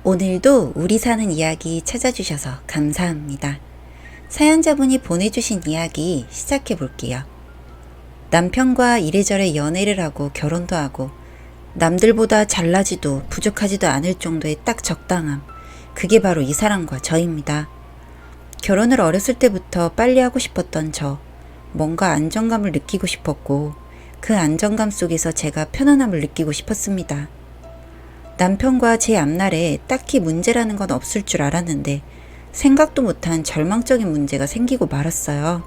오늘도 우리 사는 이야기 찾아주셔서 감사합니다. 사연자분이 보내주신 이야기 시작해 볼게요. 남편과 이래저래 연애를 하고 결혼도 하고 남들보다 잘나지도 부족하지도 않을 정도의 딱 적당함. 그게 바로 이 사람과 저입니다. 결혼을 어렸을 때부터 빨리 하고 싶었던 저. 뭔가 안정감을 느끼고 싶었고 그 안정감 속에서 제가 편안함을 느끼고 싶었습니다. 남편과 제 앞날에 딱히 문제라는 건 없을 줄 알았는데 생각도 못한 절망적인 문제가 생기고 말았어요.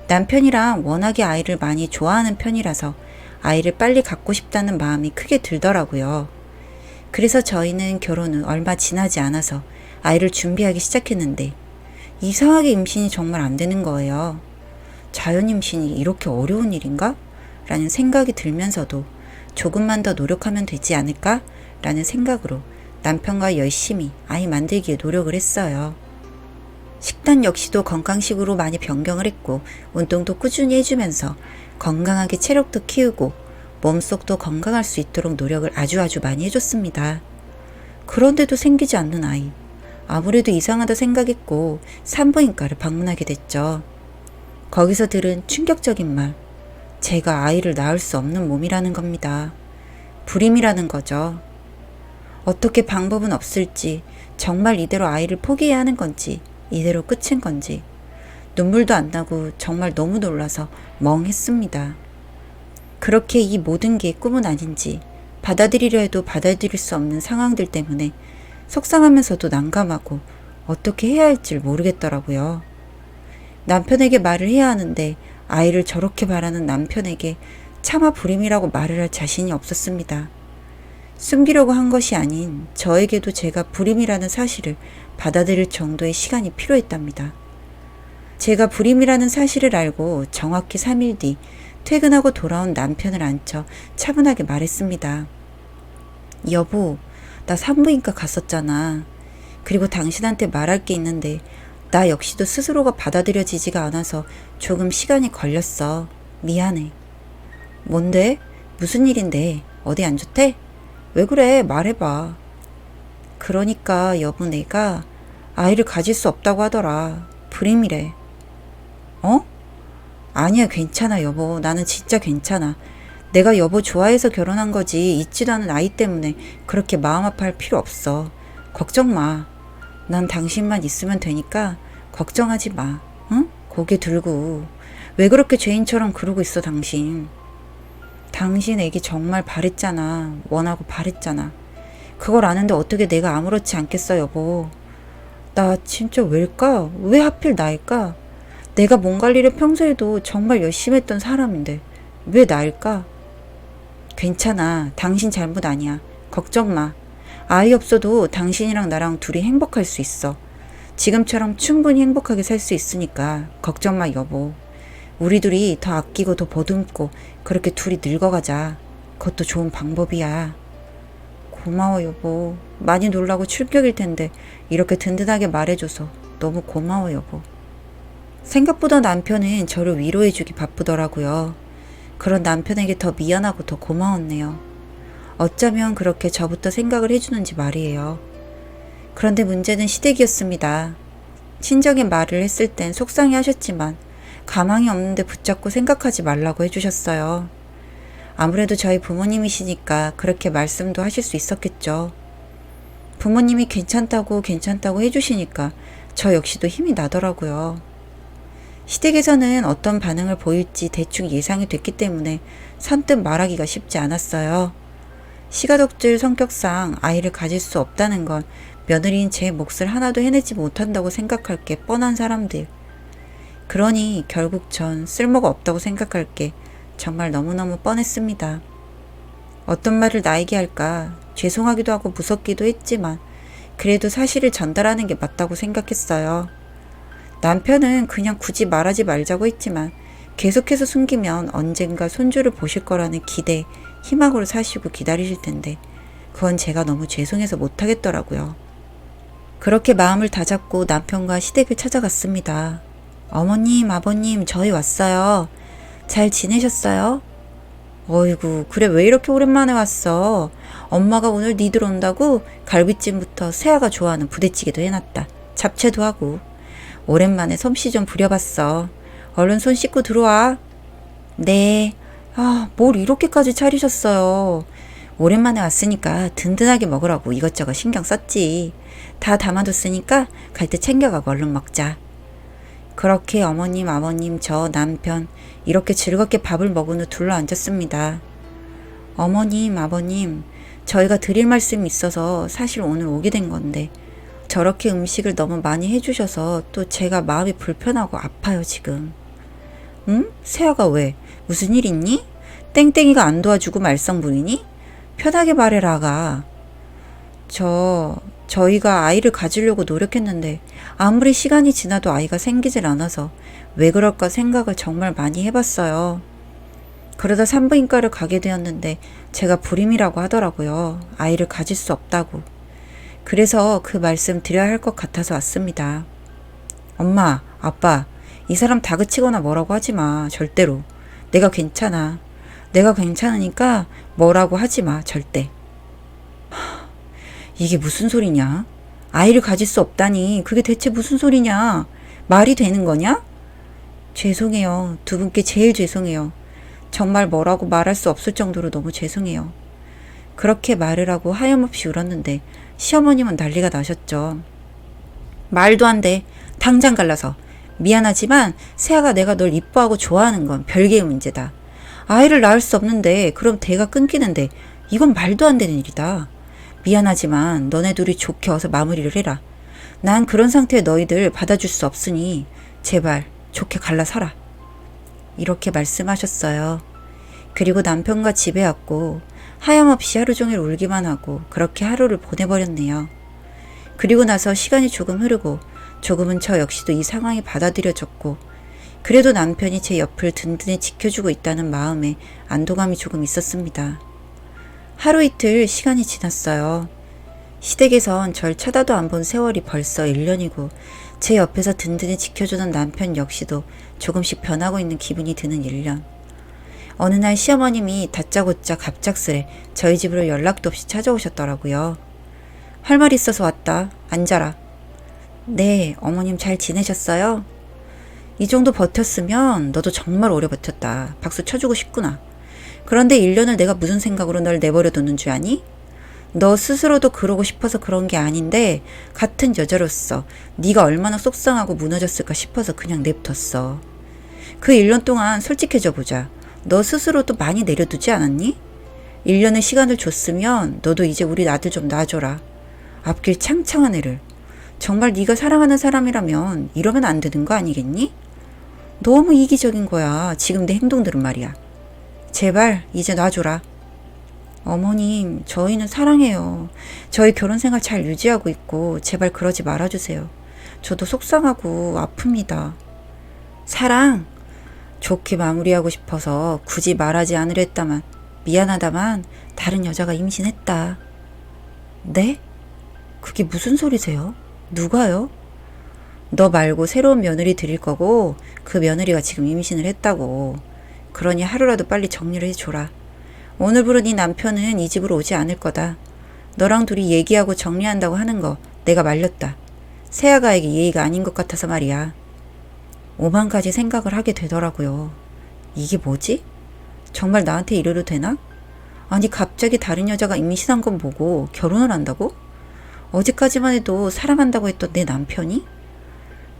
남편이랑 워낙에 아이를 많이 좋아하는 편이라서 아이를 빨리 갖고 싶다는 마음이 크게 들더라고요. 그래서 저희는 결혼 후 얼마 지나지 않아서 아이를 준비하기 시작했는데 이상하게 임신이 정말 안 되는 거예요. 자연 임신이 이렇게 어려운 일인가? 라는 생각이 들면서도 조금만 더 노력하면 되지 않을까? 라는 생각으로 남편과 열심히 아이 만들기에 노력을 했어요. 식단 역시도 건강식으로 많이 변경을 했고 운동도 꾸준히 해주면서 건강하게 체력도 키우고 몸속도 건강할 수 있도록 노력을 아주 많이 해줬습니다. 그런데도 생기지 않는 아이. 아무래도 이상하다 생각했고 산부인과를 방문하게 됐죠. 거기서 들은 충격적인 말. 제가 아이를 낳을 수 없는 몸이라는 겁니다. 불임이라는 거죠. 어떻게 방법은 없을지, 정말 이대로 아이를 포기해야 하는 건지, 이대로 끝인 건지, 눈물도 안 나고 정말 너무 놀라서 멍했습니다. 그렇게 이 모든 게 꿈은 아닌지, 받아들이려 해도 받아들일 수 없는 상황들 때문에 속상하면서도 난감하고 어떻게 해야 할지 모르겠더라고요. 남편에게 말을 해야 하는데 아이를 저렇게 바라는 남편에게 차마 불임이라고 말을 할 자신이 없었습니다. 숨기려고 한 것이 아닌 저에게도 제가 불임이라는 사실을 받아들일 정도의 시간이 필요했답니다. 제가 불임이라는 사실을 알고 정확히 3일 뒤 퇴근하고 돌아온 남편을 앉혀 차분하게 말했습니다. 여보, 나 산부인과 갔었잖아. 그리고 당신한테 말할 게 있는데 나 역시도 스스로가 받아들여지지가 않아서 조금 시간이 걸렸어. 미안해. 뭔데? 무슨 일인데? 어디 안 좋대? 왜 그래? 말해봐. 그러니까 여보 내가 아이를 가질 수 없다고 하더라. 불임이래. 어? 아니야 괜찮아 여보. 나는 진짜 괜찮아. 내가 여보 좋아해서 결혼한 거지 있지도 않은 아이 때문에 그렇게 마음 아파할 필요 없어. 걱정 마. 난 당신만 있으면 되니까 걱정하지 마. 응? 고개 들고. 왜 그렇게 죄인처럼 그러고 있어 당신. 당신 애기 정말 바랬잖아. 원하고 바랬잖아. 그걸 아는데 어떻게 내가 아무렇지 않겠어 여보. 나 진짜 왜일까? 왜 하필 나일까? 내가 몸 관리를 평소에도 정말 열심히 했던 사람인데 왜 나일까? 괜찮아. 당신 잘못 아니야. 걱정 마. 아이 없어도 당신이랑 나랑 둘이 행복할 수 있어. 지금처럼 충분히 행복하게 살 수 있으니까 걱정 마 여보. 우리 둘이 더 아끼고 더 보듬고 그렇게 둘이 늙어가자. 그것도 좋은 방법이야. 고마워 여보. 많이 놀라고 충격일 텐데 이렇게 든든하게 말해줘서 너무 고마워 여보. 생각보다 남편은 저를 위로해주기 바쁘더라고요. 그런 남편에게 더 미안하고 더 고마웠네요. 어쩌면 그렇게 저부터 생각을 해주는지 말이에요. 그런데 문제는 시댁이었습니다. 친정에 말을 했을 땐 속상해 하셨지만 가망이 없는데 붙잡고 생각하지 말라고 해주셨어요. 아무래도 저희 부모님이시니까 그렇게 말씀도 하실 수 있었겠죠. 부모님이 괜찮다고 해주시니까 저 역시도 힘이 나더라고요. 시댁에서는 어떤 반응을 보일지 대충 예상이 됐기 때문에 선뜻 말하기가 쉽지 않았어요. 시가족들 성격상 아이를 가질 수 없다는 건 며느리인 제 몫을 하나도 해내지 못한다고 생각할 게 뻔한 사람들. 그러니 결국 전 쓸모가 없다고 생각할 게 정말 너무너무 뻔했습니다. 어떤 말을 나에게 할까 죄송하기도 하고 무섭기도 했지만 그래도 사실을 전달하는 게 맞다고 생각했어요. 남편은 그냥 굳이 말하지 말자고 했지만 계속해서 숨기면 언젠가 손주를 보실 거라는 기대, 희망으로 사시고 기다리실 텐데 그건 제가 너무 죄송해서 못하겠더라고요. 그렇게 마음을 다잡고 남편과 시댁을 찾아갔습니다. 어머님, 아버님, 저희 왔어요. 잘 지내셨어요? 어이구, 그래 왜 이렇게 오랜만에 왔어? 엄마가 오늘 니들 온다고 갈비찜부터 세아가 좋아하는 부대찌개도 해놨다. 잡채도 하고. 오랜만에 솜씨 좀 부려봤어. 얼른 손 씻고 들어와. 네. 아, 뭘 이렇게까지 차리셨어요. 오랜만에 왔으니까 든든하게 먹으라고 이것저것 신경 썼지. 다 담아뒀으니까 갈 때 챙겨가고 얼른 먹자. 그렇게 어머님, 아버님, 저, 남편 이렇게 즐겁게 밥을 먹은 후 둘러앉았습니다. 어머님, 아버님, 저희가 드릴 말씀이 있어서 사실 오늘 오게 된 건데 저렇게 음식을 너무 많이 해주셔서 또 제가 마음이 불편하고 아파요 지금. 응? 세아가 왜? 무슨 일 있니? 땡땡이가 안 도와주고 말썽 부리니? 편하게 말해라 아가. 저희가 아이를 가지려고 노력했는데 아무리 시간이 지나도 아이가 생기질 않아서 왜 그럴까 생각을 정말 많이 해봤어요. 그러다 산부인과를 가게 되었는데 제가 불임이라고 하더라고요. 아이를 가질 수 없다고. 그래서 그 말씀 드려야 할 것 같아서 왔습니다. 엄마, 아빠, 이 사람 다그치거나 뭐라고 하지 마. 절대로. 내가 괜찮아. 내가 괜찮으니까 뭐라고 하지 마. 절대. 이게 무슨 소리냐? 아이를 가질 수 없다니 그게 대체 무슨 소리냐? 말이 되는 거냐? 죄송해요. 두 분께 제일 죄송해요. 정말 뭐라고 말할 수 없을 정도로 너무 죄송해요. 그렇게 말을 하고 하염없이 울었는데 시어머님은 난리가 나셨죠. 말도 안 돼. 당장 갈라서. 미안하지만 세아가 내가 널 이뻐하고 좋아하는 건 별개의 문제다. 아이를 낳을 수 없는데 그럼 대가 끊기는데 이건 말도 안 되는 일이다. 미안하지만 너네 둘이 좋게 어서 마무리를 해라. 난 그런 상태의 너희들 받아줄 수 없으니 제발 좋게 갈라서라. 이렇게 말씀하셨어요. 그리고 남편과 집에 왔고 하염없이 하루 종일 울기만 하고 그렇게 하루를 보내버렸네요. 그리고 나서 시간이 조금 흐르고 조금은 저 역시도 이 상황이 받아들여졌고 그래도 남편이 제 옆을 든든히 지켜주고 있다는 마음에 안도감이 조금 있었습니다. 하루 이틀 시간이 지났어요. 시댁에선 절 쳐다도 안 본 세월이 벌써 1년이고 제 옆에서 든든히 지켜주던 남편 역시도 조금씩 변하고 있는 기분이 드는 1년. 어느 날 시어머님이 다짜고짜 갑작스레 저희 집으로 연락도 없이 찾아오셨더라고요. 할 말 있어서 왔다. 앉아라. 네, 어머님 잘 지내셨어요? 이 정도 버텼으면 너도 정말 오래 버텼다. 박수 쳐주고 싶구나. 그런데 1년을 내가 무슨 생각으로 널 내버려 뒀는 줄 아니? 너 스스로도 그러고 싶어서 그런 게 아닌데 같은 여자로서 네가 얼마나 속상하고 무너졌을까 싶어서 그냥 냅뒀어. 그 1년 동안 솔직해져 보자. 너 스스로도 많이 내려두지 않았니? 1년의 시간을 줬으면 너도 이제 우리 아들 좀 놔줘라. 앞길 창창한 애를. 정말 네가 사랑하는 사람이라면 이러면 안 되는 거 아니겠니? 너무 이기적인 거야. 지금 내 행동들은 말이야. 제발 이제 놔줘라. 어머님, 저희는 사랑해요. 저희 결혼생활 잘 유지하고 있고 제발 그러지 말아주세요. 저도 속상하고 아픕니다. 사랑? 좋게 마무리하고 싶어서 굳이 말하지 않으려 했다만 미안하다만 다른 여자가 임신했다. 네? 그게 무슨 소리세요? 누가요? 너 말고 새로운 며느리 드릴 거고 그 며느리가 지금 임신을 했다고. 그러니 하루라도 빨리 정리를 해줘라. 오늘부로 네 남편은 이 집으로 오지 않을 거다. 너랑 둘이 얘기하고 정리한다고 하는 거 내가 말렸다. 세아가에게 예의가 아닌 것 같아서 말이야. 오만 가지 생각을 하게 되더라고요. 이게 뭐지? 정말 나한테 이래도 되나? 아니 갑자기 다른 여자가 임신한 건 보고 결혼을 한다고? 어제까지만 해도 사랑한다고 했던 내 남편이?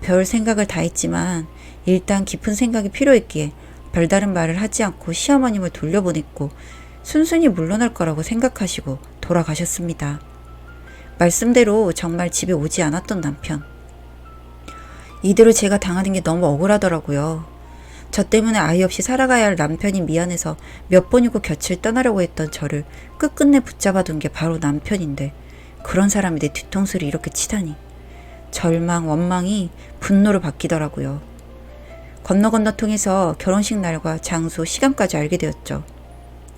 별 생각을 다 했지만 일단 깊은 생각이 필요했기에 별다른 말을 하지 않고 시어머님을 돌려보냈고 순순히 물러날 거라고 생각하시고 돌아가셨습니다. 말씀대로 정말 집에 오지 않았던 남편. 이대로 제가 당하는 게 너무 억울하더라고요. 저 때문에 아이 없이 살아가야 할 남편이 미안해서 몇 번이고 곁을 떠나려고 했던 저를 끝끝내 붙잡아둔 게 바로 남편인데 그런 사람이 내 뒤통수를 이렇게 치다니. 절망, 원망이 분노로 바뀌더라고요. 건너 통해서 결혼식 날과 장소, 시간까지 알게 되었죠.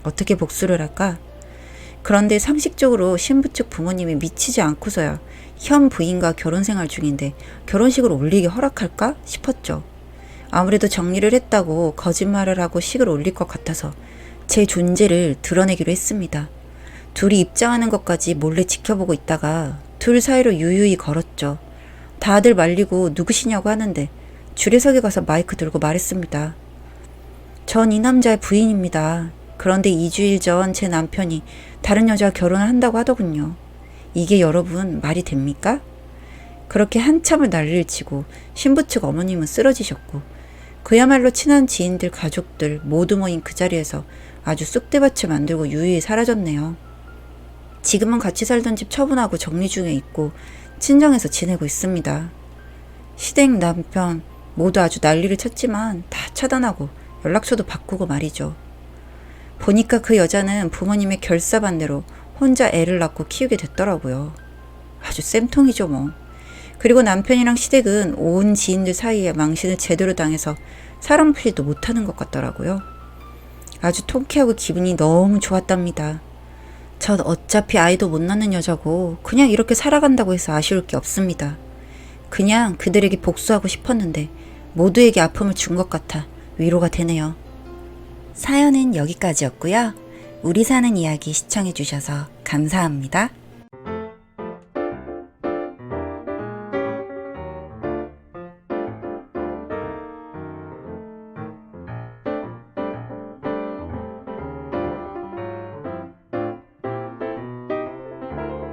어떻게 복수를 할까? 그런데 상식적으로 신부 측 부모님이 미치지 않고서야 현 부인과 결혼 생활 중인데 결혼식을 올리기 허락할까 싶었죠. 아무래도 정리를 했다고 거짓말을 하고 식을 올릴 것 같아서 제 존재를 드러내기로 했습니다. 둘이 입장하는 것까지 몰래 지켜보고 있다가 둘 사이로 유유히 걸었죠. 다들 말리고 누구시냐고 하는데 줄에서기 가서 마이크 들고 말했습니다. 전 이 남자의 부인입니다. 그런데 2주일 전 제 남편이 다른 여자와 결혼을 한다고 하더군요. 이게 여러분 말이 됩니까? 그렇게 한참을 난리를 치고 신부 측 어머님은 쓰러지셨고 그야말로 친한 지인들 가족들 모두 모인 그 자리에서 아주 쑥대밭을 만들고 유유히 사라졌네요. 지금은 같이 살던 집 처분하고 정리 중에 있고 친정에서 지내고 있습니다. 시댁 남편 모두 아주 난리를 쳤지만 다 차단하고 연락처도 바꾸고 말이죠. 보니까 그 여자는 부모님의 결사반대로 혼자 애를 낳고 키우게 됐더라고요. 아주 쌤통이죠 뭐. 그리고 남편이랑 시댁은 온 지인들 사이에 망신을 제대로 당해서 사람 풀이도 못하는 것 같더라고요. 아주 통쾌하고 기분이 너무 좋았답니다. 전 어차피 아이도 못 낳는 여자고 그냥 이렇게 살아간다고 해서 아쉬울 게 없습니다. 그냥 그들에게 복수하고 싶었는데 모두에게 아픔을 준 것 같아 위로가 되네요. 사연은 여기까지였고요. 우리 사는 이야기 시청해주셔서 감사합니다.